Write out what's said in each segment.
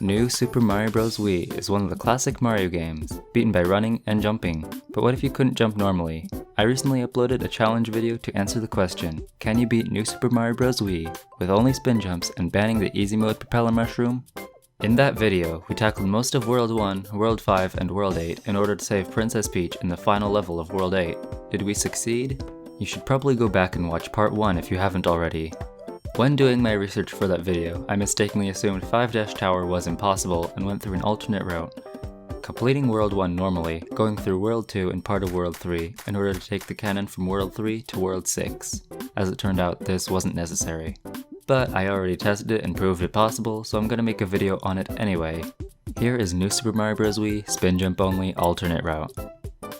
New Super Mario Bros. Wii is one of the classic Mario games, beaten by running and jumping. But what if you couldn't jump normally? I recently uploaded a challenge video to answer the question, can you beat New Super Mario Bros. Wii with only spin jumps and banning the easy mode propeller mushroom? In that video, we tackled most of World 1, World 5, and World 8 in order to save Princess Peach in the final level of World 8. Did we succeed? You should probably go back and watch part 1 if you haven't already. When doing my research for that video, I mistakenly assumed 5 Tower was impossible and went through an alternate route, completing World 1 normally, going through World 2 and part of World 3 in order to take the cannon from World 3 to World 6. As it turned out, this wasn't necessary. But I already tested it and proved it possible, so I'm gonna make a video on it anyway. Here is New Super Mario Bros. Wii spin jump only alternate route.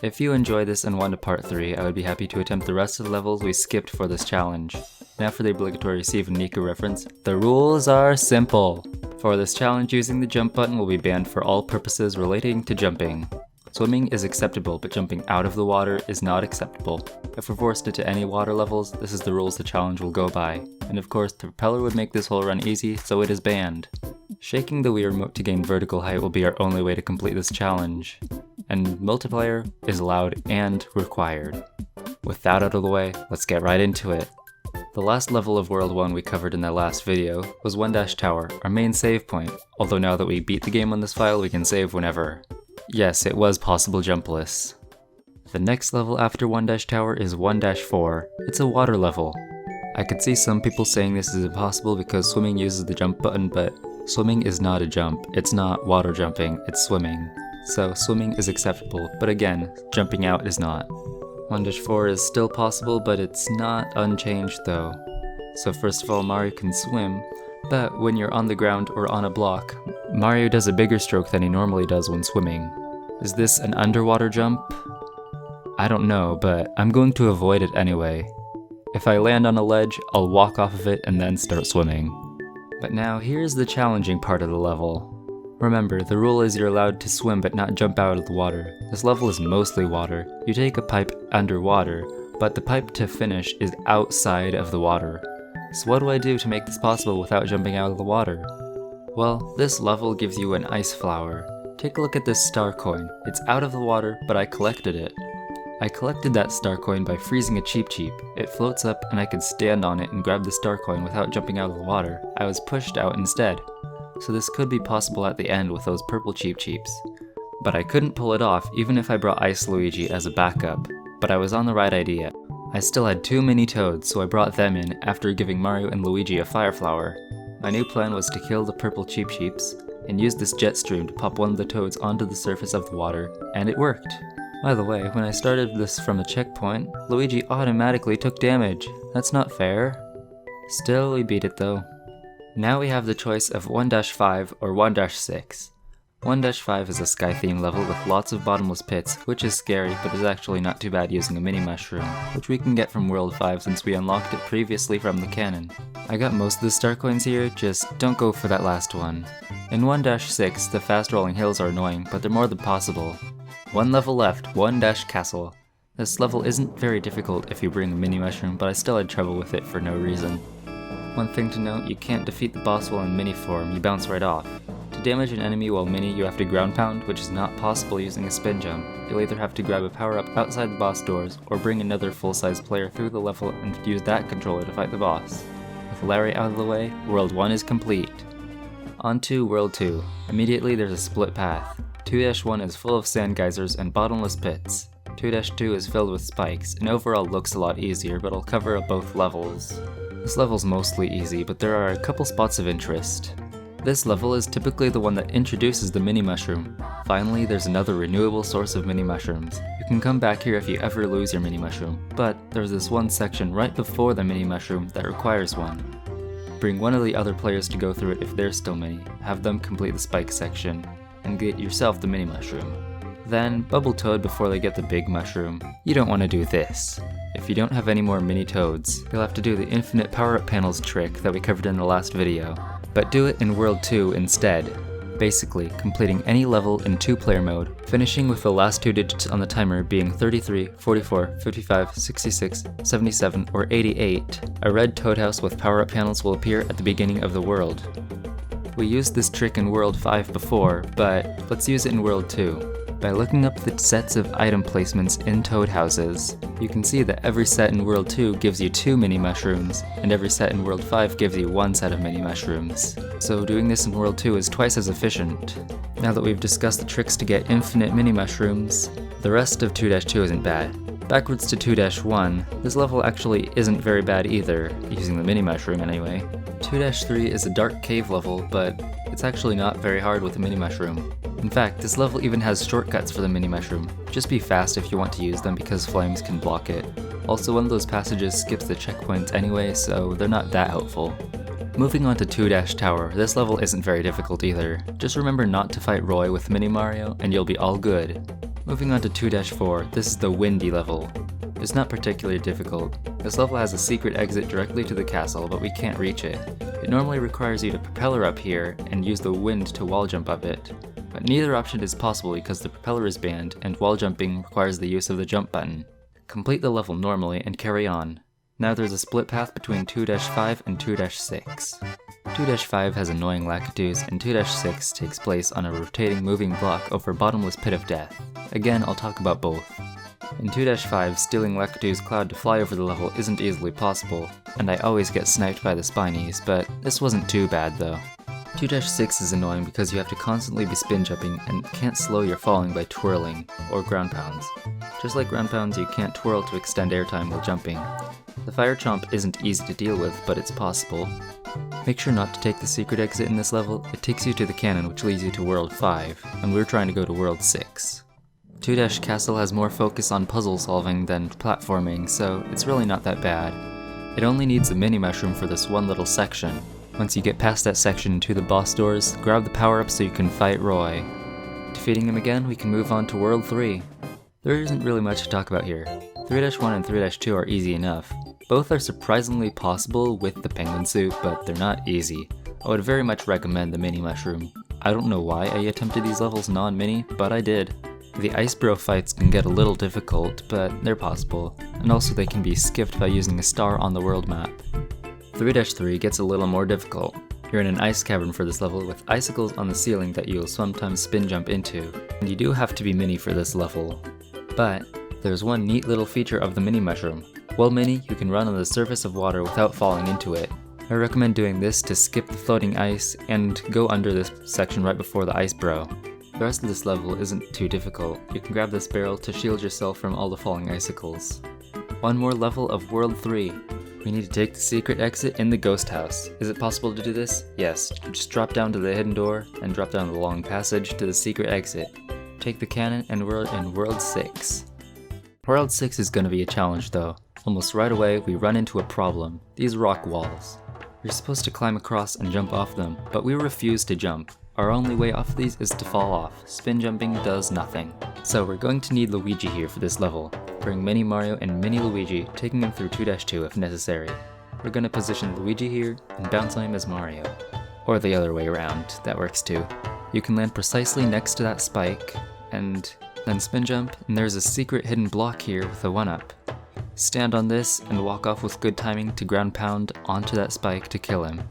If you enjoy this and want a part 3, I would be happy to attempt the rest of the levels we skipped for this challenge. Now for the obligatory Steve and Nika reference, the rules are simple. For this challenge, using the jump button will be banned for all purposes relating to jumping. Swimming is acceptable, but jumping out of the water is not acceptable. If we're forced into any water levels, this is the rules the challenge will go by. And of course, the propeller would make this whole run easy, so it is banned. Shaking the Wii remote to gain vertical height will be our only way to complete this challenge. And multiplayer is allowed and required. With that out of the way, let's get right into it. The last level of World 1 we covered in that last video was 1 Tower, our main save point, although now that we beat the game on this file we can save whenever. Yes, it was possible jumpless. The next level after 1 Tower is 1-4. It's a water level. I could see some people saying this is impossible because swimming uses the jump button, but swimming is not a jump. It's not water jumping, it's swimming. So swimming is acceptable, but again, jumping out is not. 1-4 is still possible, but it's not unchanged though. So first of all, Mario can swim, but when you're on the ground or on a block, Mario does a bigger stroke than he normally does when swimming. Is this an underwater jump? I don't know, but I'm going to avoid it anyway. If I land on a ledge, I'll walk off of it and then start swimming. But now here's the challenging part of the level. Remember, the rule is you're allowed to swim but not jump out of the water. This level is mostly water. You take a pipe underwater, but the pipe to finish is outside of the water. So what do I do to make this possible without jumping out of the water? Well, this level gives you an ice flower. Take a look at this star coin. It's out of the water, but I collected it. I collected that star coin by freezing a Cheep Cheep. It floats up and I could stand on it and grab the star coin without jumping out of the water. I was pushed out instead. So this could be possible at the end with those purple Cheep Cheeps. But I couldn't pull it off even if I brought Ice Luigi as a backup. But I was on the right idea. I still had 2 mini toads, so I brought them in after giving Mario and Luigi a fire flower. My new plan was to kill the purple Cheep Cheeps and use this jet stream to pop one of the toads onto the surface of the water, and it worked. By the way, when I started this from a checkpoint, Luigi automatically took damage. That's not fair. Still, we beat it though. Now we have the choice of 1-5 or 1-6. 1-5 is a sky theme level with lots of bottomless pits, which is scary but is actually not too bad using a mini mushroom, which we can get from World 5 since we unlocked it previously from the cannon. I got most of the star coins here, just don't go for that last one. In 1-6, the fast rolling hills are annoying, but they're more than possible. One level left, 1-Castle. This level isn't very difficult if you bring a mini mushroom, but I still had trouble with it for no reason. One thing to note, you can't defeat the boss while in mini form, you bounce right off. To damage an enemy while mini, you have to ground pound, which is not possible using a spin jump. You'll either have to grab a power-up outside the boss doors, or bring another full-size player through the level and use that controller to fight the boss. With Larry out of the way, World 1 is complete. On to World 2. Immediately there's a split path. 2-1 is full of sand geysers and bottomless pits. 2-2 is filled with spikes, and overall looks a lot easier, but I'll cover up both levels. This level's mostly easy, but there are a couple spots of interest. This level is typically the one that introduces the mini mushroom. Finally, there's another renewable source of mini mushrooms. You can come back here if you ever lose your mini mushroom, but there's this one section right before the mini mushroom that requires one. Bring one of the other players to go through it if they're still mini, have them complete the spike section, and get yourself the mini mushroom. Then, bubble toad before they get the big mushroom. You don't want to do this. If you don't have any more mini toads, you'll have to do the infinite power-up panels trick that we covered in the last video. But do it in World 2 instead. Basically, completing any level in 2-player mode, finishing with the last 2 digits on the timer being 33, 44, 55, 66, 77, or 88. A red toad house with power-up panels will appear at the beginning of the world. We used this trick in World 5 before, but let's use it in World 2. By looking up the sets of item placements in toad houses, you can see that every set in World 2 gives you 2 mini mushrooms, and every set in World 5 gives you 1 set of mini mushrooms. So doing this in World 2 is twice as efficient. Now that we've discussed the tricks to get infinite mini mushrooms, the rest of 2-2 isn't bad. Backwards to 2-1, this level actually isn't very bad either, using the mini mushroom anyway. 2-3 is a dark cave level, but it's actually not very hard with a mini mushroom. In fact, this level even has shortcuts for the mini mushroom. Just be fast if you want to use them because flames can block it. Also, one of those passages skips the checkpoints anyway, so they're not that helpful. Moving on to 2-Tower, this level isn't very difficult either. Just remember not to fight Roy with Mini Mario and you'll be all good. Moving on to 2-4, this is the windy level. It's not particularly difficult. This level has a secret exit directly to the castle, but we can't reach it. It normally requires you to propeller up here and use the wind to wall jump up it. But neither option is possible because the propeller is banned and wall jumping requires the use of the jump button. Complete the level normally and carry on. Now there's a split path between 2-5 and 2-6. 2-5 has annoying Lakitus, and 2-6 takes place on a rotating moving block over a bottomless pit of death. Again, I'll talk about both. In 2-5, stealing Lakitus' cloud to fly over the level isn't easily possible, and I always get sniped by the Spinies, but this wasn't too bad though. 2-6 is annoying because you have to constantly be spin jumping and can't slow your falling by twirling, or ground pounds. Just like ground pounds, you can't twirl to extend airtime while jumping. The fire chomp isn't easy to deal with, but it's possible. Make sure not to take the secret exit in this level. It takes you to the cannon, which leads you to World 5, and we're trying to go to World 6. 2-Castle has more focus on puzzle solving than platforming, so it's really not that bad. It only needs a mini mushroom for this one little section. Once you get past that section to the boss doors, grab the power-up so you can fight Roy. Defeating him again, we can move on to World 3. There isn't really much to talk about here. 3-1 and 3-2 are easy enough. Both are surprisingly possible with the penguin suit, but they're not easy. I would very much recommend the mini mushroom. I don't know why I attempted these levels non-mini, but I did. The Ice Bro fights can get a little difficult, but they're possible, and also they can be skipped by using a star on the world map. 3-3 gets a little more difficult. You're in an ice cavern for this level with icicles on the ceiling that you'll sometimes spin jump into, and you do have to be mini for this level. But there's one neat little feature of the mini mushroom. While mini, you can run on the surface of water without falling into it. I recommend doing this to skip the floating ice and go under this section right before the Ice Bro. The rest of this level isn't too difficult. You can grab this barrel to shield yourself from all the falling icicles. One more level of World 3. We need to take the secret exit in the ghost house. Is it possible to do this? Yes, just drop down to the hidden door and drop down the long passage to the secret exit. Take the cannon and we're in World 6. World 6 is going to be a challenge though. Almost right away we run into a problem, these rock walls. You're supposed to climb across and jump off them, but we refuse to jump. Our only way off these is to fall off. Spin jumping does nothing. So we're going to need Luigi here for this level. Bring Mini Mario and Mini Luigi, taking him through 2-2 if necessary. We're going to position Luigi here and bounce on him as Mario. Or the other way around, that works too. You can land precisely next to that spike, and then spin jump, and there's a secret hidden block here with a 1-up. Stand on this and walk off with good timing to ground pound onto that spike to kill him.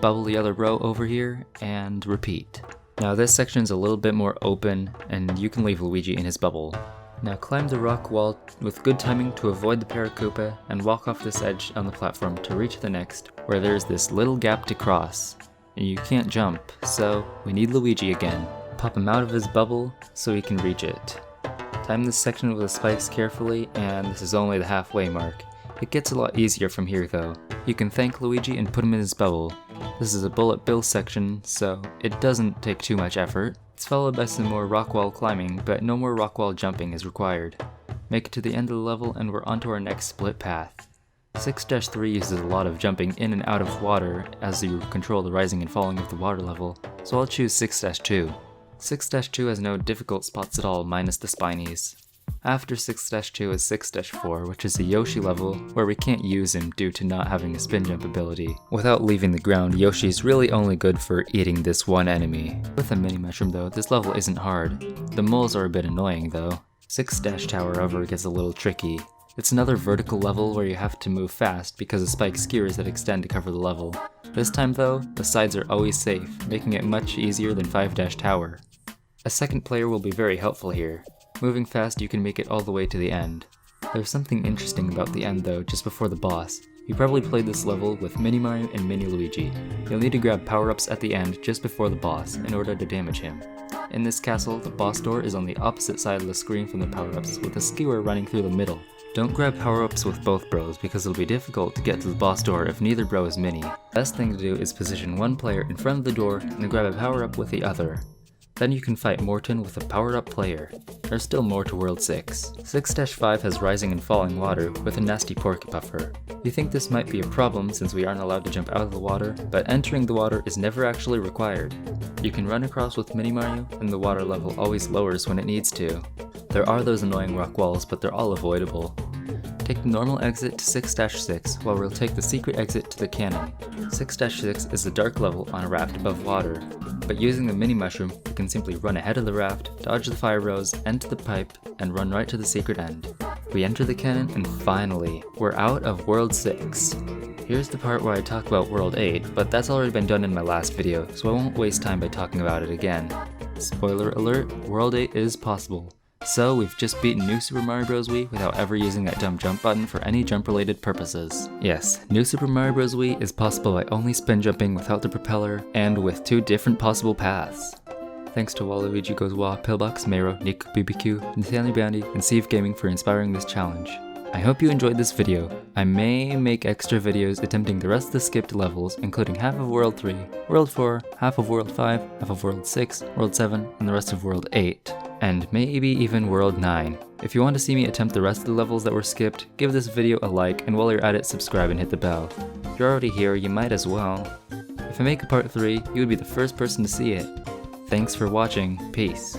Bubble the other row over here, and repeat. Now this section's a little bit more open, and you can leave Luigi in his bubble. Now climb the rock wall with good timing to avoid the Paracupa, and walk off this edge on the platform to reach the next, where there's this little gap to cross. And you can't jump, so we need Luigi again. Pop him out of his bubble so he can reach it. Time this section with the spikes carefully, and this is only the halfway mark. It gets a lot easier from here though. You can thank Luigi and put him in his bubble. This is a bullet bill section, so it doesn't take too much effort. It's followed by some more rock wall climbing, but no more rock wall jumping is required. Make it to the end of the level and we're onto our next split path. 6-3 uses a lot of jumping in and out of water as you control the rising and falling of the water level, so I'll choose 6-2. 6-2 has no difficult spots at all minus the Spinies. After 6-2 is 6-4, which is a Yoshi level where we can't use him due to not having a spin jump ability. Without leaving the ground, Yoshi's really only good for eating this one enemy. With a mini mushroom though, this level isn't hard. The moles are a bit annoying though. 6-Tower however gets a little tricky. It's another vertical level where you have to move fast because of spike skewers that extend to cover the level. This time though, the sides are always safe, making it much easier than 5-Tower. A second player will be very helpful here. Moving fast, you can make it all the way to the end. There's something interesting about the end though, just before the boss. You probably played this level with Mini Mario and Mini Luigi. You'll need to grab power-ups at the end just before the boss in order to damage him. In this castle, the boss door is on the opposite side of the screen from the power-ups, with a skewer running through the middle. Don't grab power-ups with both bros because it'll be difficult to get to the boss door if neither bro is Mini. Best thing to do is position one player in front of the door and grab a power-up with the other. Then you can fight Morton with a powered-up player. There's still more to World 6. 6-5 has rising and falling water with a nasty porky buffer. You think this might be a problem since we aren't allowed to jump out of the water, but entering the water is never actually required. You can run across with Mini Mario, and the water level always lowers when it needs to. There are those annoying rock walls, but they're all avoidable. Take the normal exit to 6-6, while we'll take the secret exit to the cannon. 6-6 is a dark level on a raft above water, but using the mini mushroom, you can simply run ahead of the raft, dodge the fire rows, enter the pipe, and run right to the secret end. We enter the cannon, and finally, we're out of World 6. Here's the part where I talk about World 8, but that's already been done in my last video, so I won't waste time by talking about it again. Spoiler alert, World 8 is possible. So we've just beaten New Super Mario Bros. Wii without ever using that dumb jump button for any jump related purposes. Yes, New Super Mario Bros. Wii is possible by only spin jumping without the propeller, and with 2 different possible paths. Thanks to Waluigi Goes Wah, Pillbox, Mero, Nick BBQ, Nathaniel Bounty, and Steve Gaming for inspiring this challenge. I hope you enjoyed this video. I may make extra videos attempting the rest of the skipped levels, including half of World 3, World 4, half of World 5, half of World 6, World 7, and the rest of World 8. And maybe even World 9. If you want to see me attempt the rest of the levels that were skipped, give this video a like, and while you're at it, subscribe and hit the bell. If you're already here, you might as well. If I make a part 3, you would be the first person to see it. Thanks for watching, peace.